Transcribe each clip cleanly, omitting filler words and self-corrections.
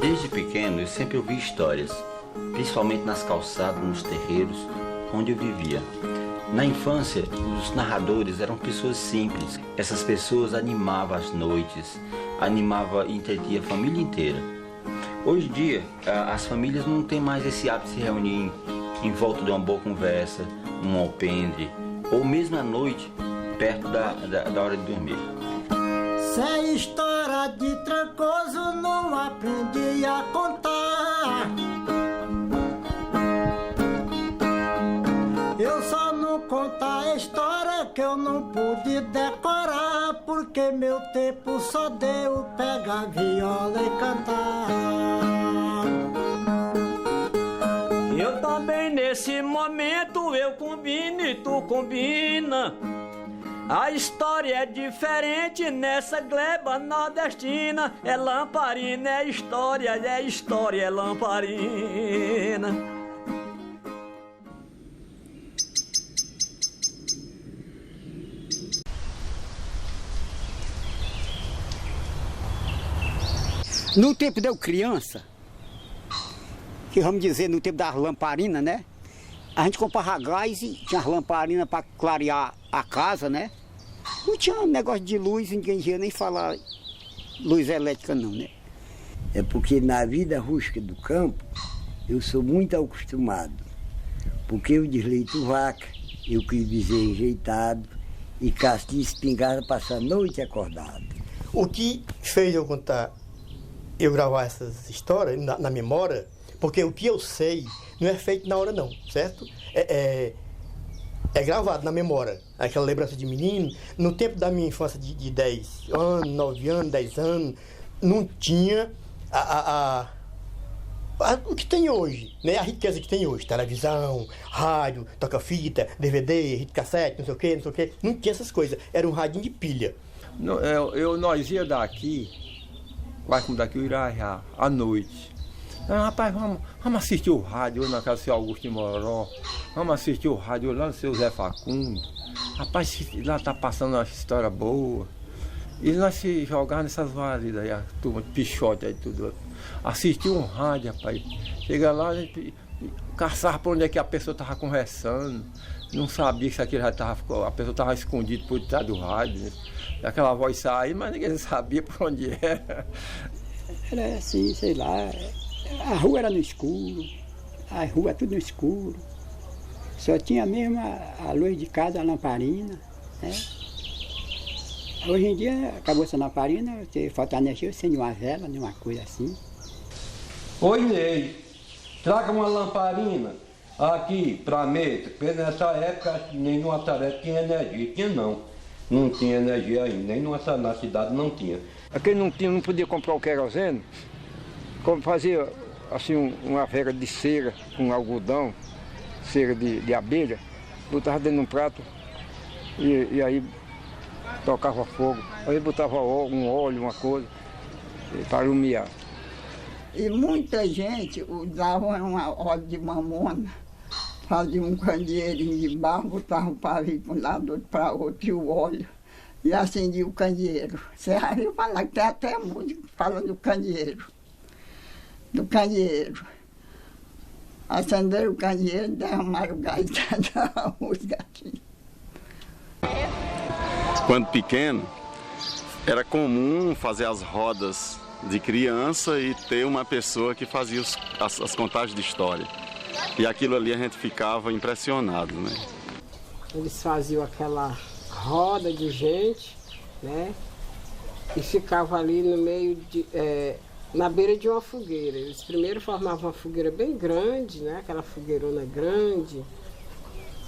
Desde pequeno eu sempre ouvi histórias, principalmente nas calçadas, nos terreiros onde eu vivia. Na infância, os narradores eram pessoas simples. Essas pessoas animavam as noites, animavam e entretinham a família inteira. Hoje em dia, as famílias não têm mais esse hábito de se reunir em volta de uma boa conversa, num alpendre, ou mesmo à noite, perto da hora de dormir. Se é história de Trancoso, não aprendi a contar. Eu só não contar a história que eu não pude decorar, porque meu tempo só deu pegar viola e cantar. Eu também nesse momento eu combino e tu combina. A história é diferente nessa gleba nordestina. É lamparina, é história, é lamparina. No tempo de eu criança, que vamos dizer no tempo das lamparinas, né? A gente comprava gás e tinha as lamparinas para clarear a casa, né? Não tinha um negócio de luz, ninguém ia nem falar luz elétrica não, né? É porque na vida rústica do campo, eu sou muito acostumado. Porque eu desleito vaca, eu crio bezerro enjeitado e casto de espingarda passar a noite acordado. O que fez eu contar, eu gravar essas histórias na memória, porque o que eu sei não é feito na hora não, certo? É gravado na memória, aquela lembrança de menino. No tempo da minha infância de 10 anos, 9 anos, 10 anos, não tinha o que tem hoje, né? A riqueza que tem hoje, televisão, rádio, toca-fita, DVD, videocassete, não sei o quê, não tinha essas coisas, era um radinho de pilha. Nós ia daqui, quase como daqui, eu ia à noite. Rapaz, vamos assistir o rádio na casa do seu Augusto de Moró, vamos assistir o rádio lá no seu Zé Facundo. Rapaz, lá tá passando uma história boa. E nós se jogávamos nessas validas aí, a turma de pichote aí, tudo. Assistir um rádio, rapaz. Chega lá, a gente caçava por onde é que a pessoa estava conversando. Não sabia se aquele rádio a pessoa estava escondida por trás do rádio. Né? Aquela voz saía, mas ninguém sabia por onde era. Era assim, sei lá. A rua era no escuro, a rua tudo no escuro. Só tinha mesmo a luz de casa, a lamparina, né? Hoje em dia acabou essa lamparina, você falta energia, sem uma vela, nenhuma coisa assim. Oi, Ney, traga uma lamparina aqui pra mesa, porque nessa época nem no Ataré tinha energia, não tinha energia ainda, nem na cidade não tinha. Aquele não podia comprar o querosene, como fazia assim uma vega de cera com algodão, cera de abelha, botava dentro de um prato e aí tocava fogo, aí botava um óleo, uma coisa, para iluminar. E muita gente usava uma roda de mamona, fazia um candeeirinho de barro, botava o pavio para um lado, outro para outro, e o óleo, e acendia o candeeiro. Você já viu falar que tem até música falando do candeeiro. Acenderam o candeeiro e derramaram o gás da música assim. Quando pequeno, era comum fazer as rodas de criança e ter uma pessoa que fazia as contagens de história. E aquilo ali a gente ficava impressionado, né? Eles faziam aquela roda de gente, né? E ficavam ali no meio de... na beira de uma fogueira. Eles primeiro formavam uma fogueira bem grande, né? Aquela fogueirona grande.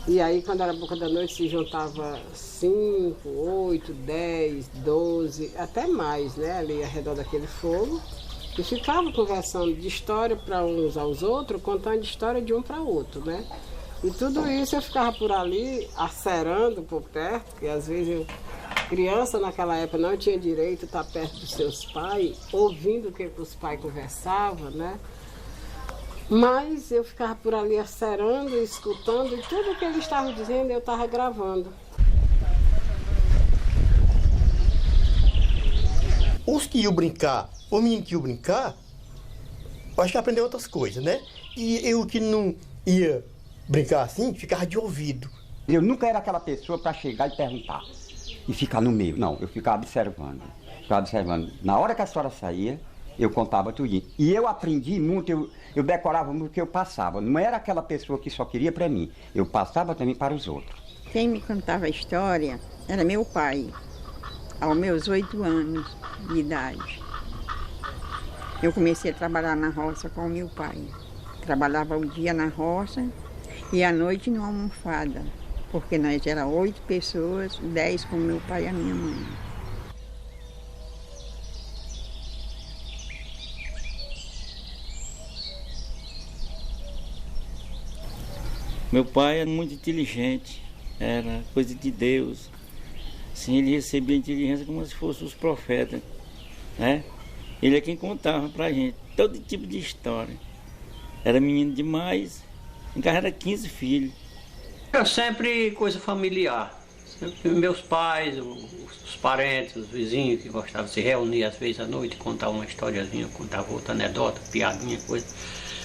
E aí, quando era boca da noite, se juntava 5, 8, 10, 12, até mais, né? Ali ao redor daquele fogo. E ficavam conversando de história para uns aos outros, contando história de um para outro, né? E tudo isso eu ficava por ali, acerando por perto, porque às vezes criança naquela época não tinha direito a estar perto dos seus pais, ouvindo o que os pais conversavam, né? Mas eu ficava por ali acerando, escutando, e tudo que eles estavam dizendo eu estava gravando. os que iam brincar, o menino que ia brincar, eu acho que aprendeu outras coisas, né? E eu que não ia brincar assim, ficava de ouvido. Eu nunca era aquela pessoa para chegar e perguntar e ficar no meio. Não, eu ficava observando. Na hora que a senhora saía, eu contava tudinho. E eu aprendi muito, eu decorava muito o que eu passava. Não era aquela pessoa que só queria para mim. Eu passava também para os outros. Quem me contava a história era meu pai, aos meus 8 anos de idade. Eu comecei a trabalhar na roça com o meu pai. Trabalhava o dia na roça e à noite numa almofada, porque nós éramos 8 pessoas, 10 com meu pai e a minha mãe. Meu pai era muito inteligente, era coisa de Deus. Assim, ele recebia a inteligência como se fossem os profetas, né? Ele é quem contava pra gente todo tipo de história. Era menino demais, em casa era 15 filhos. Era sempre coisa familiar. Meus pais, os parentes, os vizinhos que gostavam de se reunir às vezes à noite, contar uma historiazinha, contar outra anedota, piadinha, coisa.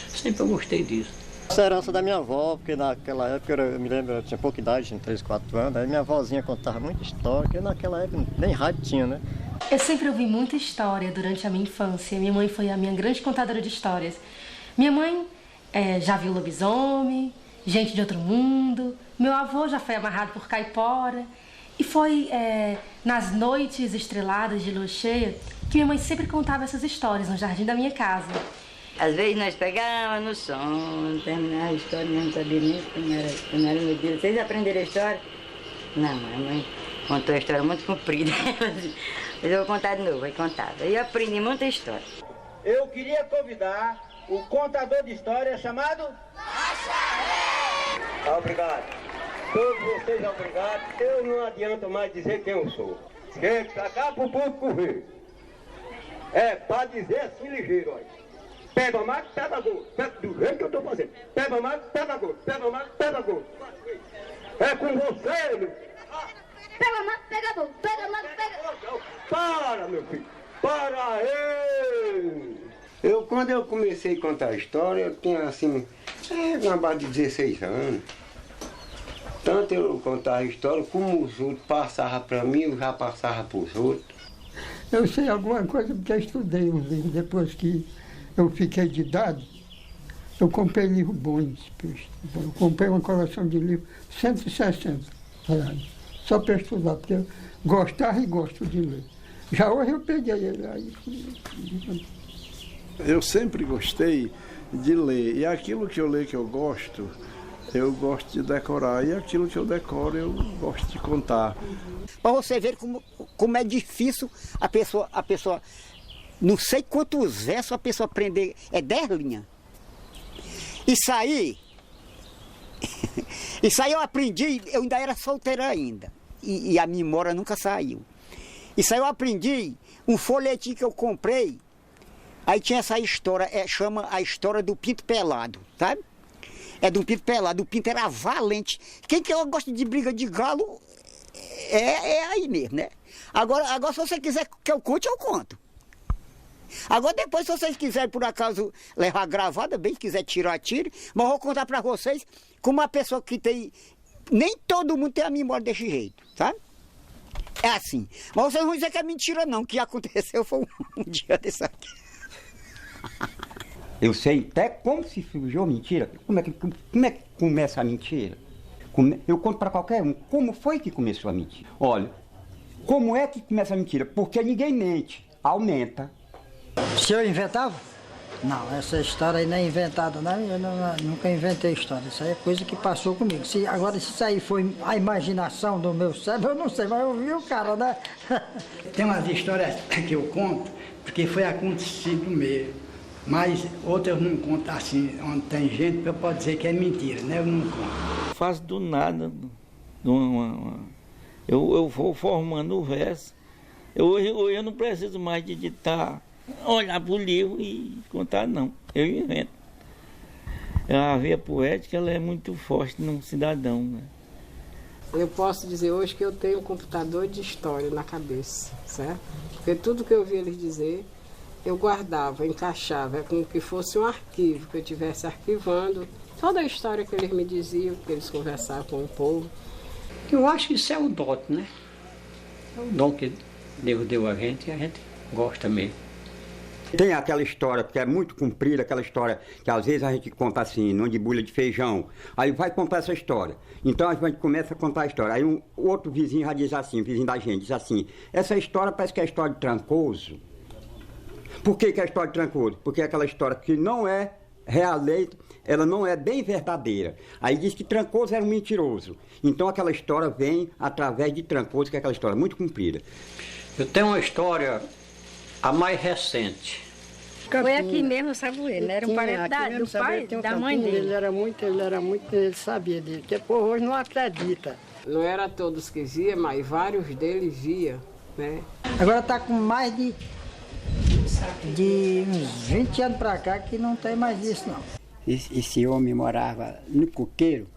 Sempre eu gostei disso. Essa herança da minha avó, porque naquela época eu me lembro, eu tinha pouca idade, tinha 3, 4 anos, aí minha avózinha contava muita história, porque naquela época nem rádio tinha, né? Eu sempre ouvi muita história durante a minha infância. Minha mãe foi a minha grande contadora de histórias. Minha mãe já viu lobisomem, gente de outro mundo. Meu avô já foi amarrado por caipora. E foi nas noites estreladas de lua cheia que minha mãe sempre contava essas histórias no jardim da minha casa. Às vezes nós pegávamos no som, terminava a história, não sabia nem como era meu dia. Vocês aprenderam a história? Não, a mãe contou a história muito comprida. Mas eu vou contar de novo, aí contava. Eu aprendi muita história. Eu queria convidar o contador de história chamado... Macharé! Obrigado. Todos vocês obrigados. Eu não adianto mais dizer quem eu sou. Chega pra cá pro público ver. É, pra dizer assim ligeiro, olha. Pega o mato, pega gol. Do jeito que eu tô fazendo. Pega o mato, pega gol. Pega o mato, pega gol. É com você, meu. Pega o mato, pega gol. Pega o mato, pega... Para, meu filho. Para aí. Quando eu comecei a contar a história, eu tinha assim, na base de 16 anos. Tanto eu contava a história, como os outros passavam para mim, eu já passava para os outros. Eu sei alguma coisa porque eu estudei um livro. Depois que eu fiquei de idade, eu comprei livros bons. Eu comprei uma coleção de livros, 160 reais, só para estudar, porque eu gostava e gosto de ler. Já hoje eu peguei ele aí. Eu sempre gostei de ler, e aquilo que eu leio que eu gosto de decorar, e aquilo que eu decoro eu gosto de contar. Para você ver como é difícil a pessoa, não sei quantos versos a pessoa aprender, é 10 linhas. Isso aí eu aprendi, eu ainda era solteira ainda, e a memória nunca saiu. Isso aí eu aprendi, um folhetim que eu comprei, aí tinha essa história, chama a história do pinto pelado, sabe? É do pinto pelado, o pinto era valente. Quem que gosta de briga de galo, é aí mesmo, né? Agora se você quiser que eu conte, eu conto. Agora depois, se vocês quiserem por acaso levar gravada, bem, se quiser tirar, tire. Mas eu vou contar pra vocês como uma pessoa que tem... Nem todo mundo tem a memória desse jeito, sabe? É assim. Mas vocês não vão dizer que é mentira não, o que aconteceu foi um dia desse aqui. Eu sei até como se surgiu a mentira. Como é que começa a mentira? Eu conto para qualquer um. Como foi que começou a mentira? Olha, como é que começa a mentira? Porque ninguém mente, aumenta. Se eu inventava? Não, essa história aí não é inventada, não. Eu nunca inventei história. Isso aí é coisa que passou comigo. Agora, se isso aí foi a imaginação do meu cérebro, eu não sei, mas eu vi o cara, né? Tem umas histórias que eu conto, porque foi acontecido mesmo. Mas outras eu não conto assim, onde tem gente, eu posso dizer que é mentira, né? Eu não conto. Faço do nada. Eu vou formando o verso. Hoje eu não preciso mais de editar, olhar para o livro e contar, não. Eu invento. A veia poética ela é muito forte num cidadão, né? eu posso dizer hoje que eu tenho um computador de história na cabeça, certo? Porque tudo que eu vi eles dizer, eu guardava, encaixava, é como que fosse um arquivo, que eu estivesse arquivando toda a história que eles me diziam, que eles conversavam com o povo. Eu acho que isso é o dom, né? É o dom que Deus deu a gente e a gente gosta mesmo. Tem aquela história que é muito comprida, aquela história que às vezes a gente conta assim, numa de bulha de feijão. Aí vai contar essa história. Então a gente começa a contar a história. Aí um outro vizinho já diz assim, o vizinho da gente diz assim, essa história parece que é a história de Trancoso. Por que é a história de Trancoso? Porque é aquela história que não é realmente, ela não é bem verdadeira. Aí diz que Trancoso era um mentiroso. Então aquela história vem através de Trancoso, que é aquela história muito comprida. Eu tenho uma história, a mais recente. Foi aqui mesmo, Saboeiro, né? Era um parente do pai, da mãe dele. Ele sabia dele, porque por hoje não acredita. Não era todos que via, mas vários deles via, né? Agora está com mais de uns 20 anos para cá que não tem mais isso, não. Esse homem morava no coqueiro.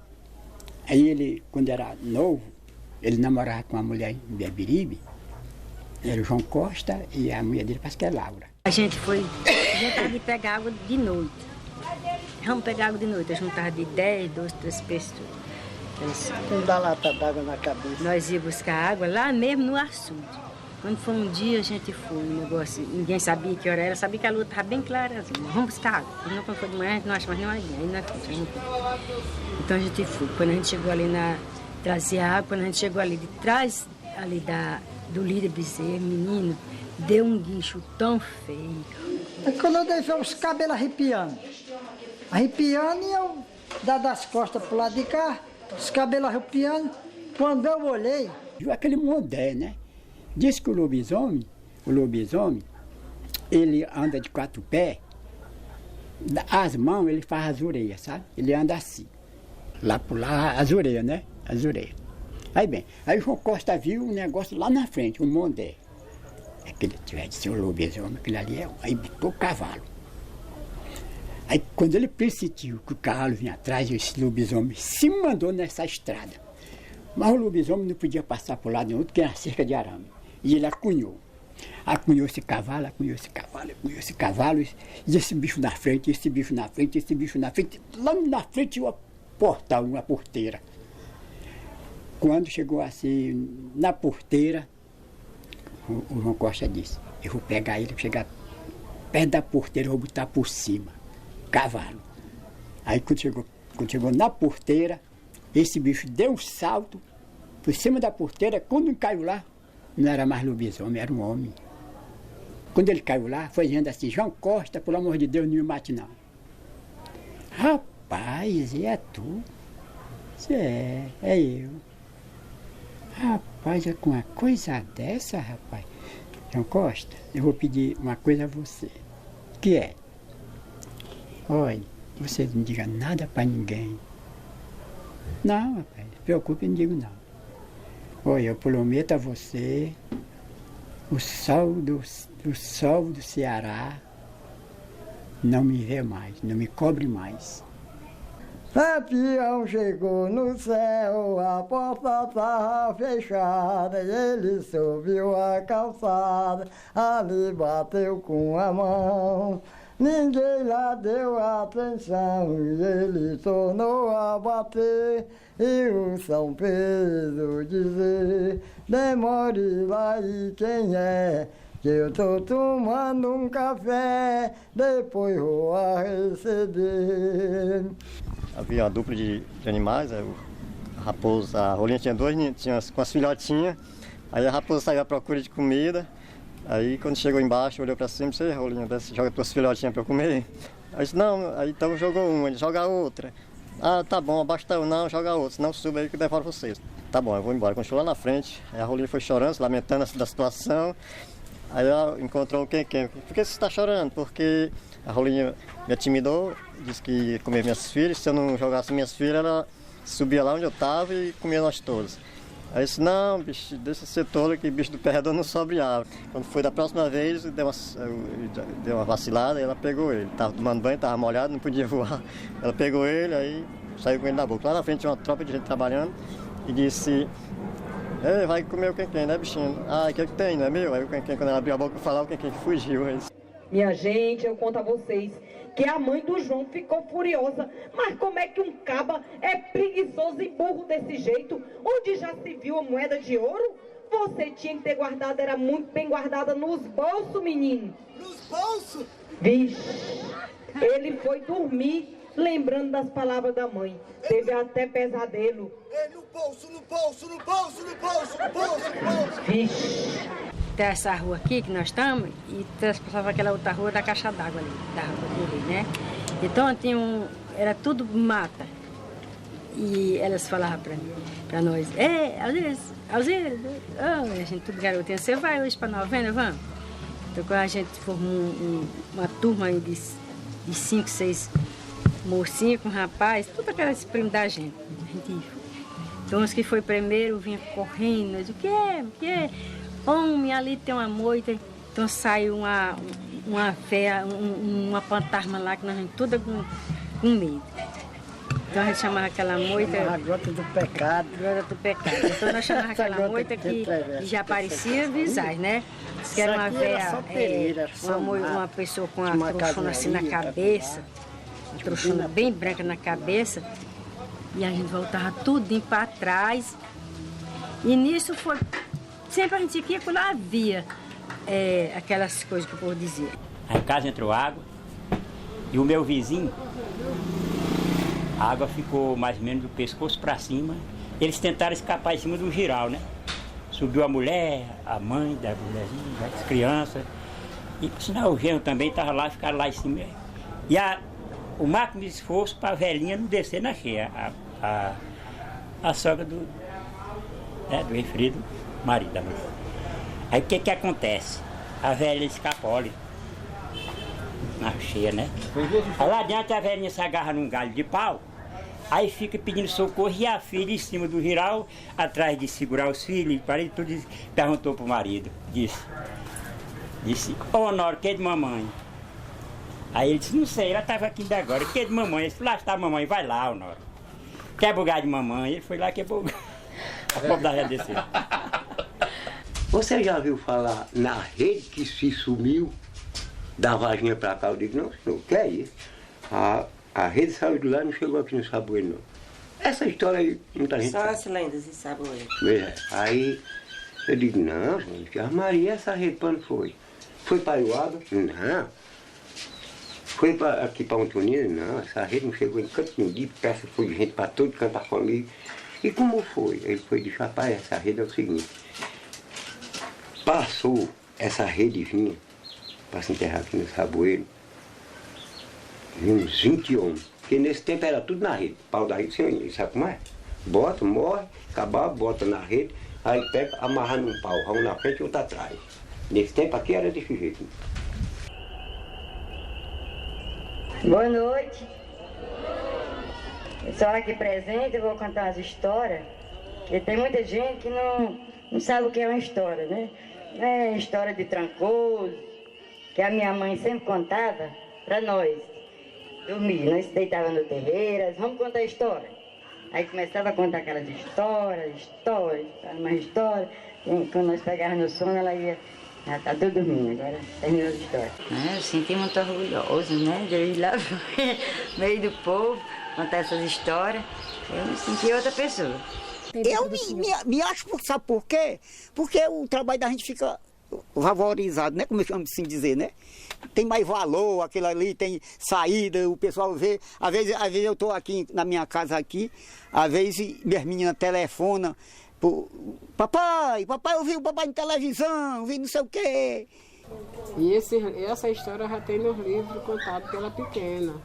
Aí ele, quando era novo, ele namorava com uma mulher em Beberibe. Era o João Costa e a mulher dele parece que é Laura. A gente foi ali pegar água de noite. Vamos pegar água de noite. A gente juntava de 10, 12, 13 pessoas. Não dá lata d'água na cabeça. Nós íamos buscar água lá mesmo no açude. Quando foi um dia, a gente foi, um negócio, ninguém sabia que hora era, sabia que a lua estava bem clara, assim, vamos buscar água. Quando foi de manhã, a gente não acha mais nenhuma linha, aí nós fomos. Então a gente foi. Quando a gente chegou ali trazer água, quando a gente chegou ali de trás ali do líder bezerro, menino, deu um guincho tão feio. Quando eu dei os cabelos arrepiando e eu dado as costas pro lado de cá, os cabelos arrepiando, quando eu olhei... Viu aquele mondé, né? Diz que o lobisomem, ele anda de 4 pés, as mãos ele faz as orelhas, sabe? Ele anda assim, lá por lá, as orelhas, né? As orelhas. Aí o João Costa viu um negócio lá na frente, um mondé. Aquele tiver de ser o lobisomem, aquele ali aí bitou o cavalo. Aí quando ele percebeu que o cavalo vinha atrás, esse lobisomem se mandou nessa estrada. Mas o lobisomem não podia passar por lado nenhum, porque era cerca de arame. E ele acunhou esse cavalo, e esse bicho na frente, esse bicho na frente. Lá na frente tinha uma porteira. Quando chegou assim, na porteira, o João Costa disse, eu vou pegar ele, vou chegar perto da porteira, eu vou botar por cima, cavalo. Aí quando chegou na porteira, esse bicho deu um salto por cima da porteira, quando caiu lá, não era mais lobisomem, era um homem. Quando ele caiu lá, foi dizendo assim, João Costa, pelo amor de Deus, não me mate não. Rapaz, é tu? É eu. Rapaz, é com uma coisa dessa, rapaz. João Costa, eu vou pedir uma coisa a você. Que é? Olha, você não diga nada para ninguém. Não, rapaz, não se preocupe, eu não digo não. Olha, eu prometo a você o sol do Ceará não me vê mais, não me cobre mais. Lampião chegou no céu, a porta estava fechada, e ele subiu a calçada, ali bateu com a mão. Ninguém lá deu atenção, e ele tornou a bater, e o São Pedro dizer, demore lá e quem é? Que eu tô tomando um café, depois vou a receber. Havia uma dupla de animais, a rolinha tinha com as filhotinhas, aí a raposa saiu à procura de comida, aí quando chegou embaixo, olhou para cima e disse, rolinha, joga tuas filhotinhas para eu comer. Aí disse, não, aí então jogou uma, ele joga a outra. Ah, tá bom, abaixa eu não, joga a outra, senão suba aí que devora vocês. Tá bom, eu vou embora. Quando chegou lá na frente, aí a rolinha foi chorando, se lamentando da situação. Aí ela encontrou quem? Por que você está chorando? Porque a rolinha me intimidou, disse que ia comer minhas filhas, se eu não jogasse minhas filhas, ela subia lá onde eu estava e comia nós todos. Aí eu disse, não, bicho, deixa ser tolo que bicho do perdão não sobe água. Quando foi da próxima vez, deu uma vacilada, e ela pegou ele. Estava tomando banho, estava molhado, não podia voar. Ela pegou ele, aí saiu com ele na boca. Lá na frente tinha uma tropa de gente trabalhando, e disse: "Ei, vai comer o quem, né, bichinho? Ah, o que tem, não é meu?" Aí o quem, quando ela abriu a boca para falar, o quem fugiu. Aí. Minha gente, eu conto a vocês que a mãe do João ficou furiosa. Mas como é que um caba é preguiçoso e burro desse jeito? Onde já se viu a moeda de ouro? Você tinha que ter guardado, era muito bem guardada nos bolsos, menino. Nos bolsos? Vixe, ele foi dormir lembrando das palavras da mãe. Teve até pesadelo. No bolso, no bolso, no bolso, no bolso, no bolso, no bolso. Vixe. Tem essa rua aqui que nós estamos e passava aquela outra rua da caixa d'água ali, da rua ali, né? Então tinha era tudo mata. E elas falavam pra nós: Alzira, a gente tudo garotinha, você vai hoje pra novena, vamos? Então quando a gente formou uma turma aí de 5, 6 mocinhos com rapaz, tudo aquelas primos da gente. Então os que foi primeiro vinha correndo, nós, o que é? Homem, ali tem uma moita, então saiu uma fé, uma fantasma lá que nós vimos toda com medo. Então a gente chamava aquela moita... A gota do pecado. Gota do pecado. Então nós chamávamos aquela moita que já parecia visagem, né? Diz que era uma véia, uma pessoa com uma trouxona assim na cabeça, uma trouxona bem branca na cabeça, e a gente voltava tudinho para trás. E nisso foi... Sempre a gente ia por lá, havia aquelas coisas que o povo dizia. Aí em casa entrou água e o meu vizinho, a água ficou mais ou menos do pescoço para cima. Eles tentaram escapar em cima do giral, né? Subiu a mulher, a mãe da mulherzinha, as crianças. E por sinal o genro também estava lá, ficaram lá em cima. E o máximo de esforço para a velhinha não descer na cheia, a sogra do referido marido da mulher. Aí o que acontece? A velha escapou ali, na cheia, né? Aí lá adiante a velhinha se agarra num galho de pau, aí fica pedindo socorro e a filha em cima do giral, atrás de segurar os filhos, parede tudo, perguntou pro marido, disse, ô Honório, que é de mamãe? Aí ele disse, não sei, ela estava aqui ainda agora, que é de mamãe? Ele disse, lá está a mamãe, vai lá, Honório. Quer bugar de mamãe? Ele foi lá, quebrou. A pobre da desceu. Você já viu falar na rede que se sumiu da Varginha pra cá? Eu digo, não, senhor, o que é isso? A rede saiu de lá e não chegou aqui no Saboeiro, não. Essa história aí, muita gente Só sabe. as lendas em Saboeiro. Aí eu digo, não, gente, a Maria, essa rede pra onde foi? Foi para Iuaba? Não. Foi aqui para Antonina? Não, essa rede não chegou em canto nenhum, peça foi de gente para todo canto da família. E como foi? Ele foi de rapaz, essa rede é o seguinte. Passou essa rede vinha para se enterrar aqui no Saboeiro, uns 20 homens, porque nesse tempo era tudo na rede, pau da rede, sabe como é? Bota, morre, acabava, bota na rede, aí pega, amarra num pau, um na frente e outro atrás. Nesse tempo aqui era desse jeito. Boa noite. Pessoal aqui presente, eu vou contar umas histórias, porque tem muita gente que não sabe o que é uma história, né? É história de Trancoso, que a minha mãe sempre contava para nós. Dormir, nós deitávamos no terreiro, vamos contar a história. Aí começava a contar aquelas histórias, mais história. E quando nós pegávamos no sono, ela ia, já tá tudo dormindo, agora terminou a história. Eu senti muito orgulhoso, né, de ir lá no meio do povo, contar essas histórias. Eu me senti outra pessoa. Eu me acho, sabe por quê? Porque o trabalho da gente fica valorizado, né? Como eu chamo assim dizer, né? Tem mais valor, aquilo ali tem saída, o pessoal vê. Às vezes eu estou aqui na minha casa aqui, às vezes minhas meninas telefonam, papai, eu vi o papai na televisão, vi não sei o quê. E essa história já tem nos livros contados pela Pequena.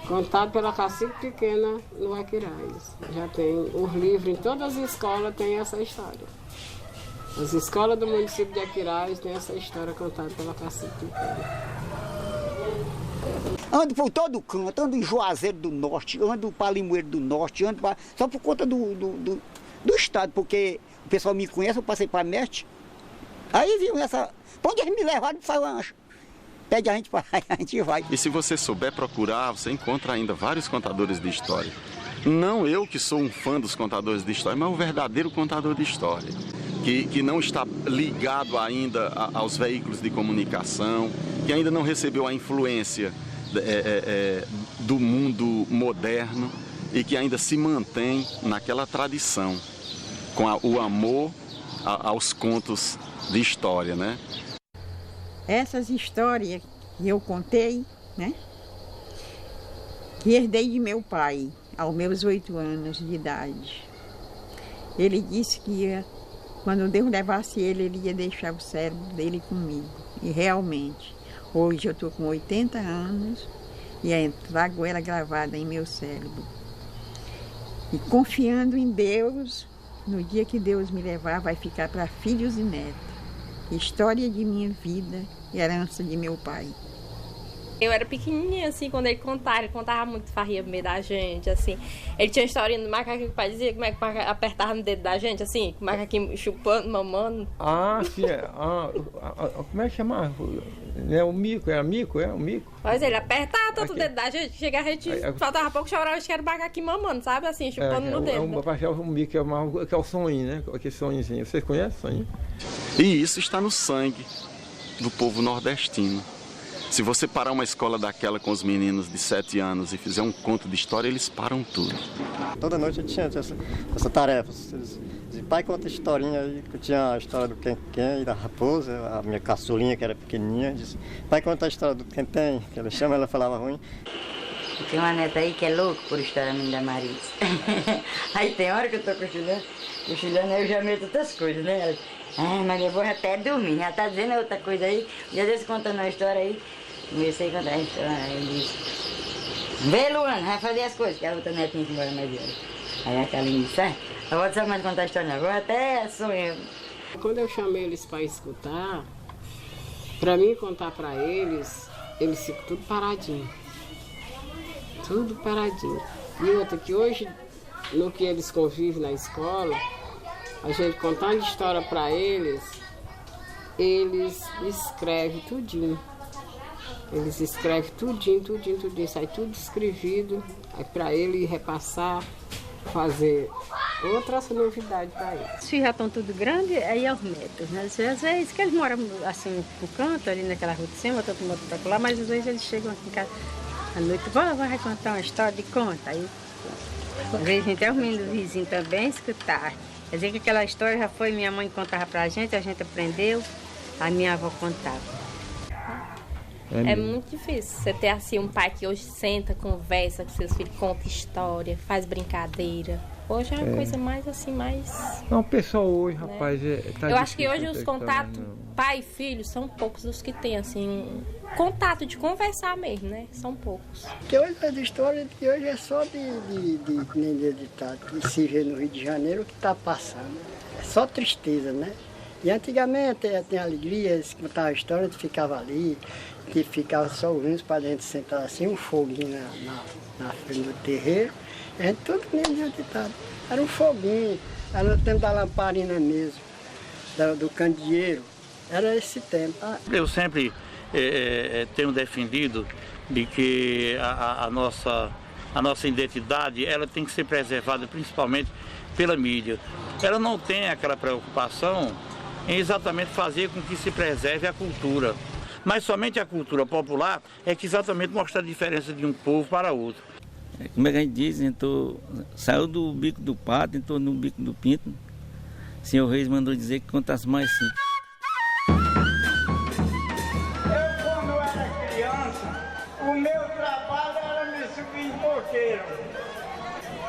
Contado pela Cacique Pequena no Aquiraz. Já tem os livros, em todas as escolas tem essa história. As escolas do município de Aquiraz tem essa história contada pela Cacique Pequena. Ando por todo canto, ando em Juazeiro do Norte, ando para Limoeiro do Norte, só por conta do estado, porque o pessoal me conhece, eu passei para Mestre. Aí viu essa... Onde eles me levaram, faz lanche. Pede a gente para a gente vai. E se você souber procurar, você encontra ainda vários contadores de história. Não eu que sou um fã dos contadores de história, mas o verdadeiro contador de história, que não está ligado ainda aos veículos de comunicação, que ainda não recebeu a influência do mundo moderno e que ainda se mantém naquela tradição, com o amor aos contos de história, né? Essas histórias que eu contei, né? Que herdei de meu pai, aos meus 8 anos de idade. Ele disse que quando Deus levasse ele ia deixar o cérebro dele comigo. E realmente, hoje eu estou com 80 anos e trago ela gravada em meu cérebro. E confiando em Deus, no dia que Deus me levar, vai ficar para filhos e netos. História de minha vida, herança de meu pai. Eu era pequenininha, assim, quando ele contava muito, farria no meio da gente, assim. Ele tinha uma historinha do macaquinho que o pai dizia, como é que o macaquinho apertava no dedo da gente, assim, o macaquinho chupando, mamando. Ah, sim, como é que chamava? É o mico, é o mico? Mas ele apertava tanto o dedo da gente, que chegava a gente, faltava pouco, chorava, acho que era o macaquinho mamando, sabe, assim, chupando no dedo. O mico que é o sonho, né, aquele sonhozinho. Vocês conhecem o sonho? E isso está no sangue do povo nordestino. Se você parar uma escola daquela com os meninos de 7 anos e fizer um conto de história, eles param tudo. Toda noite eu tinha essa tarefa. Eles diziam, pai, conta historinha aí, que eu tinha a história do Quem-Quem e da raposa, a minha caçulinha, que era pequenininha, disse, pai, conta a história do Quem-Tem, que ela chama, ela falava ruim. Tem uma neta aí que é louca por história minha da Marisa. Aí tem hora que eu tô cochilando, aí eu já meto outras coisas, né? Mas eu vou até dormir, já tá dizendo outra coisa aí. Já desse contando uma história aí, comecei a contar a história, aí ele disse, vê, Luana, vai fazer as coisas, que a outra netinha que mora mais velha. Aí a Carlinha disse, eu vou saber mais contar a história, não, vou até sonhando. Quando eu chamei eles para escutar, para mim contar para eles ficam tudo paradinho. Tudo paradinho. E outra, que hoje, no que eles convivem na escola, a gente contando história para eles escrevem tudinho. Eles escrevem tudinho, sai tudo escrevido, aí para ele repassar, fazer outras novidades para eles. Os filhos já estão tudo grandes, aí é os netos, né? Às vezes que eles moram assim pro canto, ali naquela rua de cima, todo mundo tá lá, mas às vezes eles chegam aqui em casa à noite, vai contar uma história de conta. Aí, às vezes até os meninos vizinhos também escutar. Quer dizer que aquela história já foi, minha mãe contava pra gente, a gente aprendeu, a minha avó contava. É muito difícil você ter assim um pai que hoje senta, conversa com seus filhos, conta história, faz brincadeira. Hoje é uma coisa mais assim, mais... Não, o pessoal hoje, né? rapaz, tá eu acho que hoje os contatos pai e filho são poucos os que têm, assim, contato de conversar mesmo, né? São poucos. Porque hoje a história de hoje é só de se ver no Rio de Janeiro o que está passando. É só tristeza, né? E antigamente tem alegria, eles contavam a história, a gente ficava ali, que ficava só ouvindo para dentro, sentado assim, um foguinho na frente do terreiro. A gente tudo mesmo ditado. Era um foguinho, era no tempo da lamparina mesmo, do candeeiro. Era esse tempo. Eu sempre tenho defendido de que a nossa identidade ela tem que ser preservada principalmente pela mídia. Ela não tem aquela preocupação em exatamente fazer com que se preserve a cultura. Mas somente a cultura popular é que exatamente mostra a diferença de um povo para outro. Como é que a gente diz? Saiu do bico do pato, entrou no bico do pinto. O senhor Reis mandou dizer que contasse mais sim. Eu, quando era criança, o meu trabalho era me subir em coqueiro.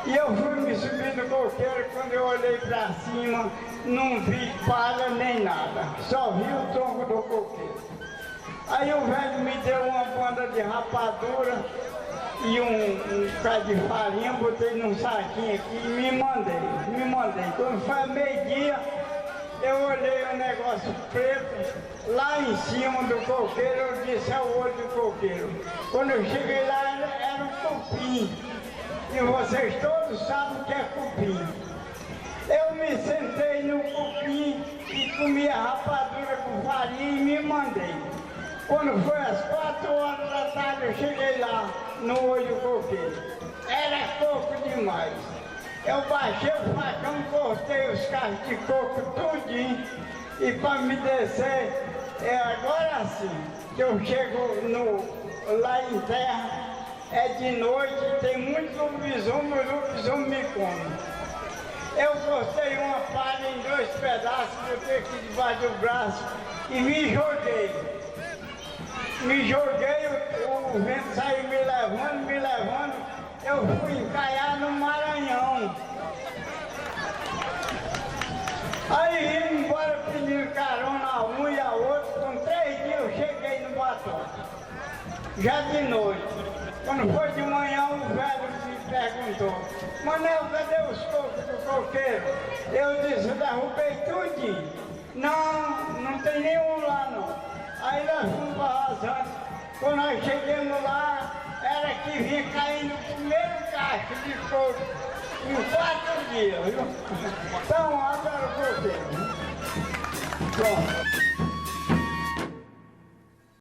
E eu fui me subir no coqueiro, quando eu olhei para cima, não vi palha nem nada. Só vi o tronco do coqueiro. Aí o velho me deu uma banda de rapadura e um bocado de farinha, botei num saquinho aqui e me mandei. Quando foi meio-dia, eu olhei um negócio preto lá em cima do coqueiro, eu disse é o olho do coqueiro. Quando eu cheguei lá, era um cupim. E vocês todos sabem o que é cupim. Eu me sentei no cupim e comi a rapadura com farinha e me mandei. Quando foi às 4 horas da tarde, eu cheguei lá no olho do coqueiro. era coco demais. Eu baixei o facão, cortei os cachos de coco tudinho e para me descer, agora sim, que eu chego lá em terra, é de noite, tem muito lobisomem, o lobisomem me come. Eu cortei uma palha em 2 pedaços, botei aqui debaixo do braço e me joguei. O vento saiu me levando, eu fui encaiar no Maranhão. Aí indo embora pedindo carona a um e a outro, com 3 dias eu cheguei no Batom. Já de noite. Quando foi de manhã, o velho me perguntou: Manel, cadê os cocos do coqueiro? Eu disse: derrubei tudinho. Não tem nenhum lá não. Aí nós fomos para Rasante. Quando nós chegamos lá, era que vinha caindo o primeiro cacho de coco em 4 dias, viu? Então, agora o coqueiro. Pronto.